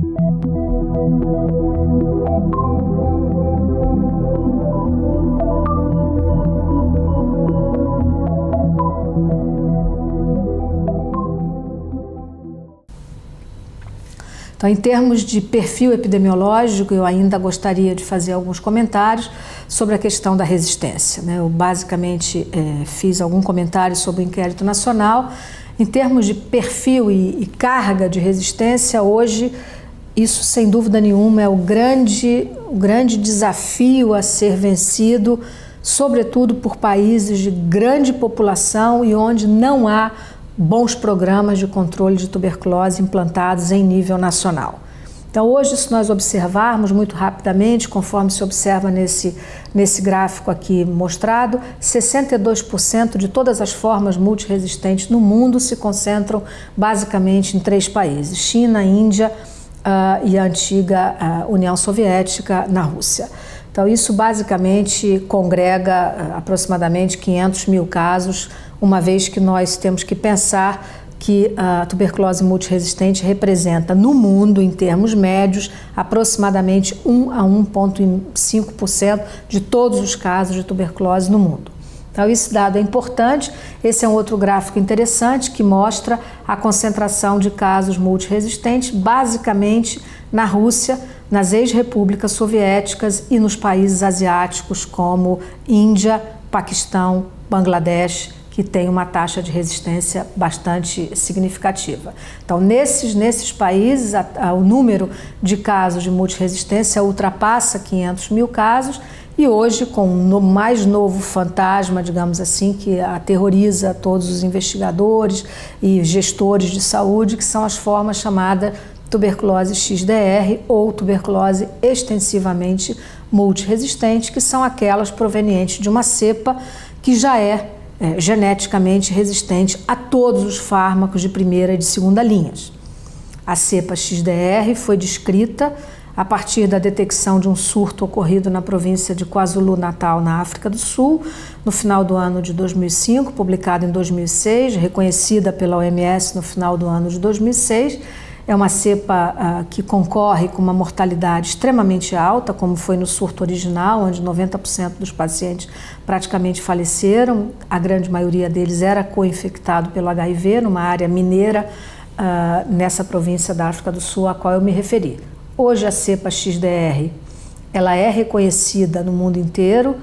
Então, em termos de perfil epidemiológico, eu ainda gostaria de fazer alguns comentários sobre a questão da resistência, né? Eu basicamente fiz algum comentário sobre o inquérito nacional. Em termos de perfil e carga de resistência, hoje, isso sem dúvida nenhuma é o grande desafio a ser vencido, sobretudo por países de grande população e onde não há bons programas de controle de tuberculose implantados em nível nacional. Então, hoje, se nós observarmos muito rapidamente, conforme se observa nesse gráfico aqui mostrado, 62% de todas as formas multiresistentes no mundo se concentram basicamente em 3 países: China, Índia e a antiga União Soviética na Rússia. Então, isso basicamente congrega aproximadamente 500 mil casos, uma vez que nós temos que pensar que a tuberculose multiresistente representa no mundo, em termos médios, aproximadamente 1 a 1,5% de todos os casos de tuberculose no mundo. Então, esse dado é importante. Esse é um outro gráfico interessante que mostra a concentração de casos multiresistentes, basicamente na Rússia, nas ex-repúblicas soviéticas e nos países asiáticos como Índia, Paquistão, Bangladesh, que tem uma taxa de resistência bastante significativa. Então, nesses países, o número de casos de multiresistência ultrapassa 500 mil casos, e hoje, com o mais novo fantasma, digamos assim, que aterroriza todos os investigadores e gestores de saúde, que são as formas chamadas tuberculose XDR ou tuberculose extensivamente multiresistente, que são aquelas provenientes de uma cepa que já é geneticamente resistente a todos os fármacos de primeira e de segunda linhas. A cepa XDR foi descrita a partir da detecção de um surto ocorrido na província de KwaZulu-Natal, na África do Sul, no final do ano de 2005, publicado em 2006, reconhecida pela OMS no final do ano de 2006. É uma cepa que concorre com uma mortalidade extremamente alta, como foi no surto original, onde 90% dos pacientes praticamente faleceram. A grande maioria deles era co-infectado pelo HIV, numa área mineira, nessa província da África do Sul, a qual eu me referi. Hoje a cepa XDR, ela é reconhecida no mundo inteiro.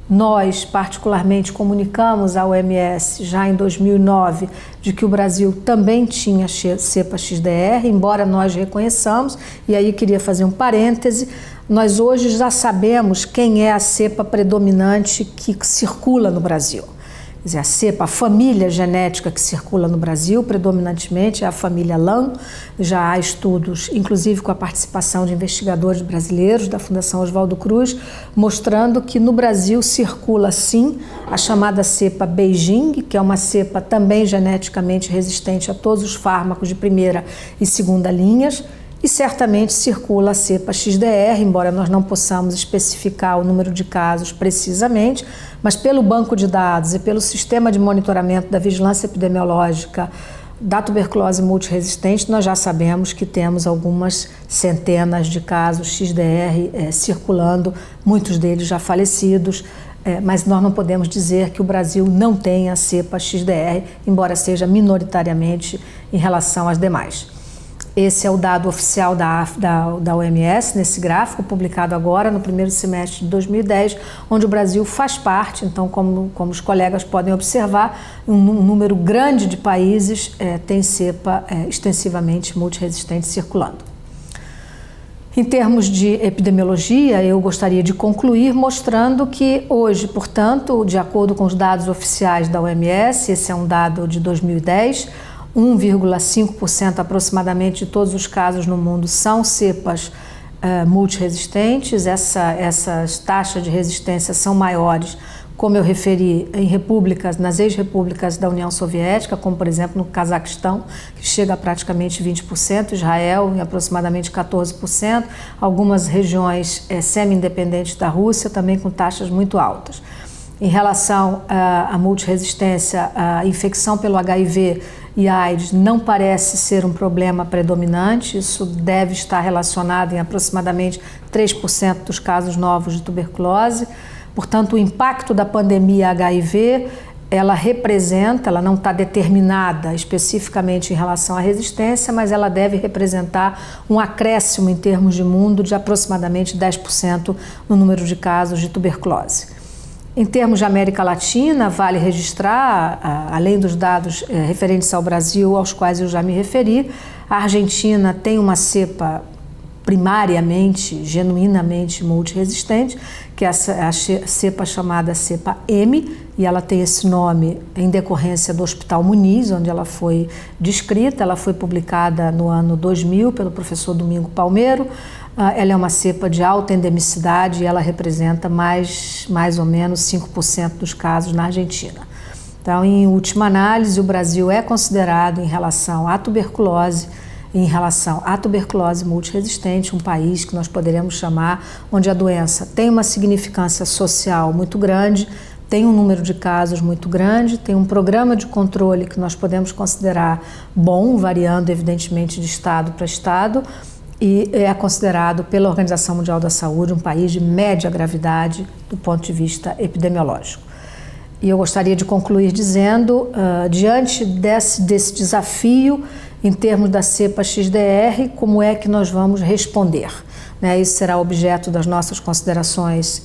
Nós, particularmente, comunicamos à OMS já em 2009 de que o Brasil também tinha cepa XDR, embora nós reconheçamos, e aí queria fazer um parêntese, nós hoje já sabemos quem é a cepa predominante que circula no Brasil. Quer dizer, a cepa, a família genética que circula no Brasil, predominantemente é a família LAM. Já há estudos, inclusive com a participação de investigadores brasileiros da Fundação Oswaldo Cruz, mostrando que no Brasil circula sim a chamada cepa Beijing, que é uma cepa também geneticamente resistente a todos os fármacos de primeira e segunda linhas, e certamente circula a cepa XDR, embora nós não possamos especificar o número de casos precisamente, mas pelo banco de dados e pelo sistema de monitoramento da vigilância epidemiológica da tuberculose multiresistente, nós já sabemos que temos algumas centenas de casos XDR circulando, muitos deles já falecidos, mas nós não podemos dizer que o Brasil não tenha cepa XDR, embora seja minoritariamente em relação às demais. Esse é o dado oficial da OMS, nesse gráfico, publicado agora no primeiro semestre de 2010, onde o Brasil faz parte. Então, como os colegas podem observar, um número grande de países tem cepa extensivamente multiresistente circulando. Em termos de epidemiologia, eu gostaria de concluir mostrando que hoje, portanto, de acordo com os dados oficiais da OMS, esse é um dado de 2010, 1,5% aproximadamente de todos os casos no mundo são cepas multiresistentes. Essas taxas de resistência são maiores, como eu referi, em repúblicas, nas ex-repúblicas da União Soviética, como por exemplo no Cazaquistão, que chega a praticamente 20%, Israel em aproximadamente 14%, algumas regiões semi-independentes da Rússia também com taxas muito altas. Em relação à multiresistência, a infecção pelo HIV e AIDS não parece ser um problema predominante, isso deve estar relacionado em aproximadamente 3% dos casos novos de tuberculose. Portanto, o impacto da pandemia HIV, ela não está determinada especificamente em relação à resistência, mas ela deve representar um acréscimo em termos de mundo de aproximadamente 10% no número de casos de tuberculose. Em termos de América Latina, vale registrar, além dos dados referentes ao Brasil, aos quais eu já me referi, a Argentina tem uma cepa primariamente, genuinamente multiresistente, que é a cepa chamada cepa M, e ela tem esse nome em decorrência do Hospital Muniz, onde ela foi descrita. Ela foi publicada no ano 2000 pelo professor Domingo Palmeiro. Ela é uma cepa de alta endemicidade e ela representa mais ou menos 5% dos casos na Argentina. Então, em última análise, o Brasil é considerado, em relação à tuberculose multiresistente, um país que nós poderemos chamar onde a doença tem uma significância social muito grande, tem um número de casos muito grande, tem um programa de controle que nós podemos considerar bom, variando evidentemente de estado para estado, e é considerado pela Organização Mundial da Saúde um país de média gravidade do ponto de vista epidemiológico. E eu gostaria de concluir dizendo, diante desse desafio, em termos da cepa XDR, como é que nós vamos responder? Isso será objeto das nossas considerações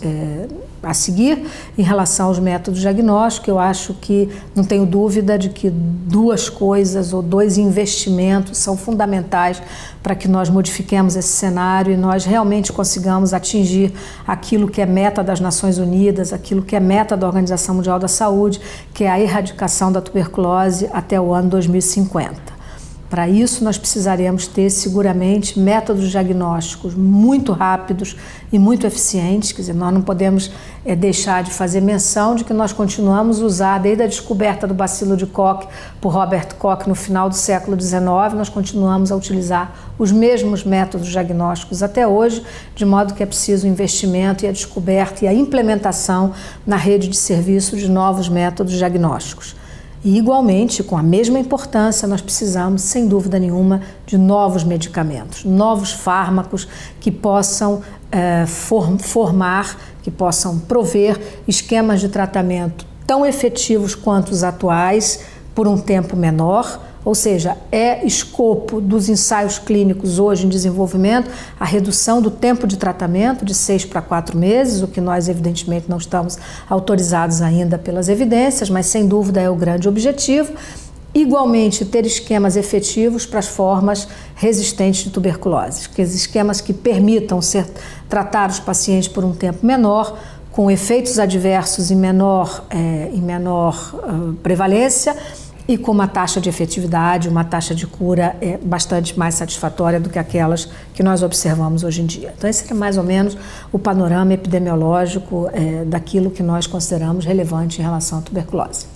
a seguir. Em relação aos métodos diagnósticos, eu acho que não tenho dúvida de que duas coisas ou dois investimentos são fundamentais para que nós modifiquemos esse cenário e nós realmente consigamos atingir aquilo que é meta das Nações Unidas, aquilo que é meta da Organização Mundial da Saúde, que é a erradicação da tuberculose até o ano 2050. Para isso, nós precisaremos ter, seguramente, métodos diagnósticos muito rápidos e muito eficientes. Quer dizer, nós não podemos deixar de fazer menção de que nós continuamos a usar, desde a descoberta do bacilo de Koch por Robert Koch no final do século XIX, nós continuamos a utilizar os mesmos métodos diagnósticos até hoje, de modo que é preciso o investimento e a descoberta e a implementação na rede de serviços de novos métodos diagnósticos. E, igualmente, com a mesma importância, nós precisamos, sem dúvida nenhuma, de novos medicamentos, novos fármacos que possam que possam prover esquemas de tratamento tão efetivos quanto os atuais, por um tempo menor. Ou seja, é escopo dos ensaios clínicos hoje em desenvolvimento a redução do tempo de tratamento de 6 para 4 meses, o que nós evidentemente não estamos autorizados ainda pelas evidências, mas sem dúvida é o grande objetivo. Igualmente, ter esquemas efetivos para as formas resistentes de tuberculose, esquemas que permitam tratar os pacientes por um tempo menor, com efeitos adversos em menor prevalência, e com uma taxa de efetividade, uma taxa de cura bastante mais satisfatória do que aquelas que nós observamos hoje em dia. Então, esse é mais ou menos o panorama epidemiológico daquilo que nós consideramos relevante em relação à tuberculose.